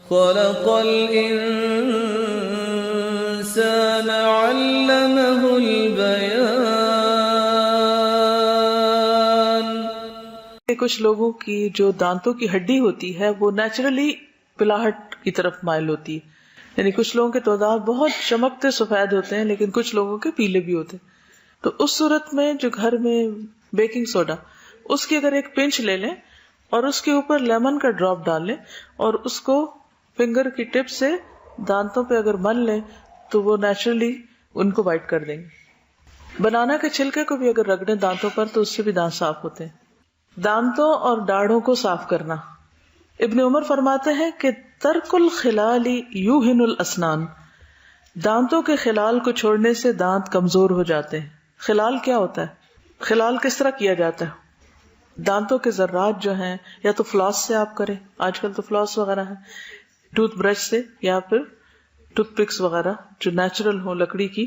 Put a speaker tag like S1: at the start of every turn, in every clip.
S1: خلق الانسان علمه البیان.
S2: کچھ لوگوں کی جو دانتوں کی ہڈی ہوتی ہے وہ نیچرلی پلاہٹ کی طرف مائل ہوتی ہے، یعنی کچھ لوگوں کے دانت بہت چمکتے سفید ہوتے ہیں لیکن کچھ لوگوں کے پیلے بھی ہوتے ہیں. تو اس صورت میں جو گھر میں بیکنگ سوڈا، اس کی اگر ایک پنچ لے لیں اور اس کے اوپر لیمن کا ڈراپ ڈال لیں اور اس کو فنگر کی ٹپ سے دانتوں پہ اگر مل لیں تو وہ نیچرلی ان کو وائٹ کر دیں گے. بنانا کے چھلکے کو بھی اگر رگڑیں دانتوں پر تو اس سے بھی دانت صاف ہوتے ہیں. دانتوں اور داڑھوں کو صاف کرنا. ابن عمر فرماتے ہیں کہ ترک الخلال یوہن الاسنان، دانتوں کے خلال کو چھوڑنے سے دانت کمزور ہو جاتے ہیں. خلال کیا ہوتا ہے؟ خلال کس طرح کیا جاتا ہے؟ دانتوں کے ذرات جو ہیں یا تو فلاس سے آپ کریں، آج کل تو فلاس وغیرہ ہے، ٹوتھ برش سے، یا پھر ٹوتھ پکس وغیرہ جو نیچرل ہو لکڑی کی،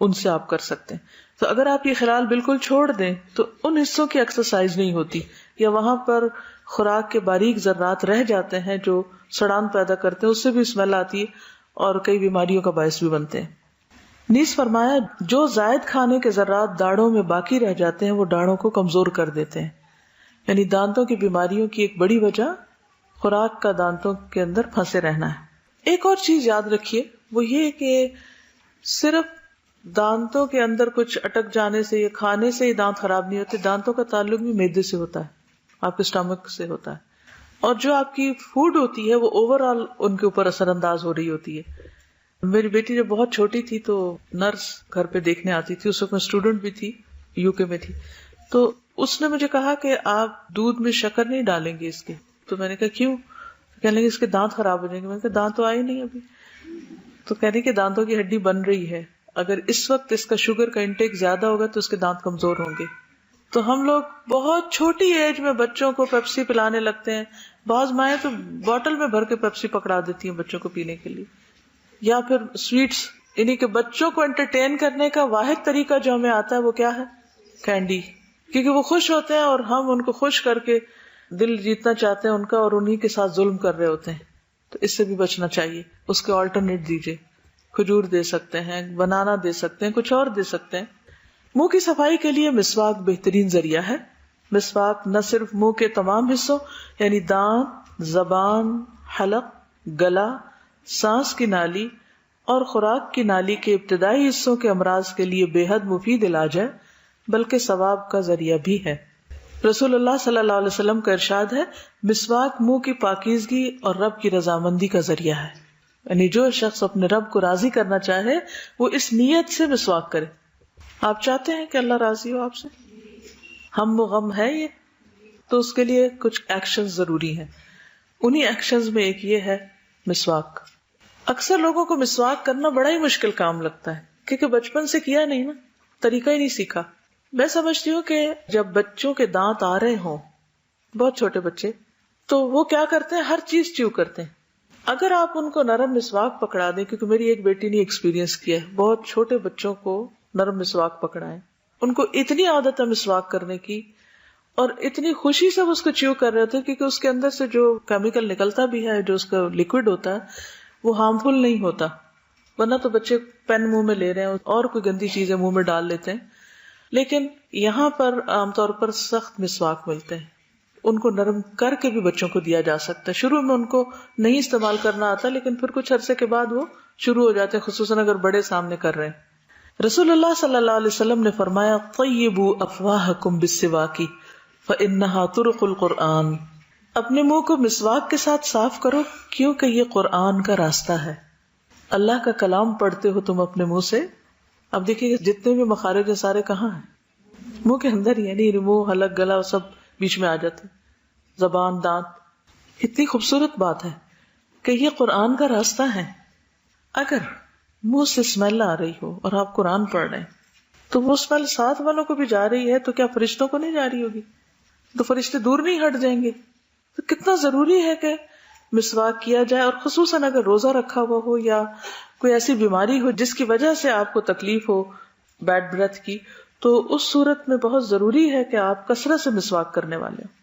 S2: ان سے آپ کر سکتے ہیں. تو اگر آپ یہ خلال بالکل چھوڑ دیں تو ان حصوں کی ایکسرسائز نہیں ہوتی یا وہاں پر خوراک کے باریک ذرات رہ جاتے ہیں جو سڑان پیدا کرتے ہیں، اس سے بھی اسمیل آتی ہے اور کئی بیماریوں کا باعث بھی بنتے ہیں. نیز فرمایا جو زائد کھانے کے ذرات داڑھوں میں باقی رہ جاتے ہیں وہ داڑھوں کو کمزور کر دیتے ہیں. یعنی دانتوں کی بیماریوں کی ایک بڑی وجہ خوراک کا دانتوں کے اندر پھنسے رہنا ہے. ایک اور چیز یاد رکھیے، وہ یہ کہ صرف دانتوں کے اندر کچھ اٹک جانے سے یا کھانے سے ہی دانت خراب نہیں ہوتے. دانتوں کا تعلق بھی معدے سے ہوتا ہے، آپ کے اسٹمک سے ہوتا ہے، اور جو آپ کی فوڈ ہوتی ہے وہ اوور آل ان کے اوپر اثر انداز ہو رہی ہوتی ہے. میری بیٹی جب بہت چھوٹی تھی تو نرس گھر پہ دیکھنے آتی تھی، اس وقت میں اسٹوڈنٹ بھی تھی، یو کے میں تھی. تو اس نے مجھے کہا کہ آپ دودھ میں شکر نہیں ڈالیں گے اس کے. تو میں نے کہا کیوں؟ کہنے لگے اس کے دانت خراب ہو جائیں گے. میں نے کہا دانت تو آئے نہیں ابھی. تو کہنے کہ دانتوں کی ہڈی بن رہی ہے، اگر اس وقت اس کا شوگر کا انٹیک زیادہ ہوگا تو اس کے دانت کمزور ہوں گے. تو ہم لوگ بہت چھوٹی ایج میں بچوں کو پیپسی پلانے لگتے ہیں. بعض مائیں تو بوٹل میں بھر کے پیپسی پکڑا دیتی ہیں بچوں کو پینے کے لیے. یا پھر سویٹس، یعنی کہ بچوں کو انٹرٹین کرنے کا واحد طریقہ جو ہمیں آتا ہے وہ کیا ہے؟ کینڈی. کیونکہ وہ خوش ہوتے ہیں اور ہم ان کو خوش کر کے دل جیتنا چاہتے ہیں ان کا اور انہی کے ساتھ ظلم کر رہے ہوتے ہیں. تو اس سے بھی بچنا چاہیے. اس کے آلٹرنیٹ دیجیے، کھجور دے سکتے ہیں، بنانا دے سکتے ہیں، کچھ اور دے سکتے ہیں. منہ کی صفائی کے لیے مسواک بہترین ذریعہ ہے. مسواک نہ صرف منہ کے تمام حصوں یعنی دانت، زبان، حلق، گلا، سانس کی نالی اور خوراک کی نالی کے ابتدائی حصوں کے امراض کے لیے بے حد مفید علاج ہے، بلکہ ثواب کا ذریعہ بھی ہے. رسول اللہ صلی اللہ علیہ وسلم کا ارشاد ہے، مسواک منہ کی پاکیزگی اور رب کی رضامندی کا ذریعہ ہے. یعنی جو شخص اپنے رب کو راضی کرنا چاہے وہ اس نیت سے مسواک کرے. آپ چاہتے ہیں کہ اللہ راضی ہو آپ سے؟ ہم و غم ہے یہ، تو اس کے لیے کچھ ایکشن ضروری ہیں. انہی ایکشنز میں ایک یہ ہے مسواک. اکثر لوگوں کو مسواک کرنا بڑا ہی مشکل کام لگتا ہے کیونکہ بچپن سے کیا نہیں نا، طریقہ ہی نہیں سیکھا. میں سمجھتی ہوں کہ جب بچوں کے دانت آ رہے ہوں، بہت چھوٹے بچے، تو وہ کیا کرتے ہیں؟ ہر چیز چیو کرتے ہیں. اگر آپ ان کو نرم مسواک پکڑا دیں، کیونکہ میری ایک بیٹی نے ایکسپیرینس کیا ہے، بہت چھوٹے بچوں کو نرم مسواک پکڑائیں، ان کو اتنی عادت ہے مسواک کرنے کی اور اتنی خوشی سے وہ اس کو چیو کر رہے ہوتے ہیں کیونکہ اس کے اندر سے جو کیمیکل نکلتا بھی ہے، جو اس کا لیکوڈ ہوتا ہے، وہ ہارمفل نہیں ہوتا. ورنہ تو بچے پین منہ میں لے رہے ہیں اور کوئی گندی چیزیں منہ میں ڈال لیتے ہیں. لیکن یہاں پر عام طور پر سخت مسواک ملتے ہیں، ان کو نرم کر کے بھی بچوں کو دیا جا سکتا ہے. شروع میں ان کو نہیں استعمال کرنا آتا لیکن پھر کچھ عرصے کے بعد وہ شروع ہو جاتے ہیں، خصوصاً اگر بڑے سامنے کر رہے ہیں. رسول اللہ صلی اللہ علیہ وسلم نے فرمایا، طیبوا افواہکم بالسواک فانہا طرق القرآن. اپنے منہ کو مسواک کے ساتھ صاف کرو کیونکہ یہ قرآن کا راستہ ہے. اللہ کا کلام پڑھتے ہو تم اپنے منہ سے. اب دیکھیے جتنے بھی مخارج ہیں سارے کہاں ہیں؟ منہ کے اندر ہی، یعنی منہ، حلق، گلا سب بیچ میں آ جاتے ہیں، زبان، دانت. اتنی خوبصورت بات ہے کہ یہ قرآن کا راستہ ہے. اگر منہ سے اسمیل آ رہی ہو اور آپ قرآن پڑھ رہے ہیں تو وہ اسمیل ساتھ والوں کو بھی جا رہی ہے، تو کیا فرشتوں کو نہیں جا رہی ہوگی؟ تو فرشتے دور نہیں ہٹ جائیں گے؟ تو کتنا ضروری ہے کہ مسواک کیا جائے. اور خصوصاً اگر روزہ رکھا ہوا ہو یا کوئی ایسی بیماری ہو جس کی وجہ سے آپ کو تکلیف ہو بیڈ بریتھ کی، تو اس صورت میں بہت ضروری ہے کہ آپ کثرت سے مسواک کرنے والے ہوں.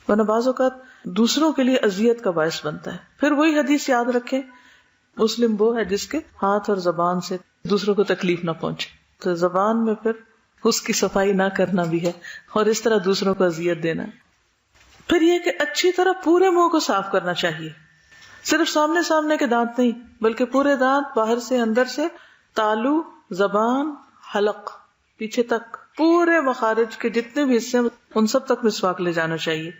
S2: ورنہ بعض اوقات دوسروں کے لیے اذیت کا باعث بنتا ہے. پھر وہی حدیث یاد رکھیں، مسلم وہ ہے جس کے ہاتھ اور زبان سے دوسروں کو تکلیف نہ پہنچے. تو زبان میں پھر اس کی صفائی نہ کرنا بھی ہے اور اس طرح دوسروں کو اذیت دینا. پھر یہ کہ اچھی طرح پورے منہ کو صاف کرنا چاہیے، صرف سامنے سامنے کے دانت نہیں بلکہ پورے دانت، باہر سے اندر سے، تالو، زبان، حلق، پیچھے تک، پورے مخارج کے جتنے بھی حصے ہیں ان سب تک مسواک لے جانا چاہیے.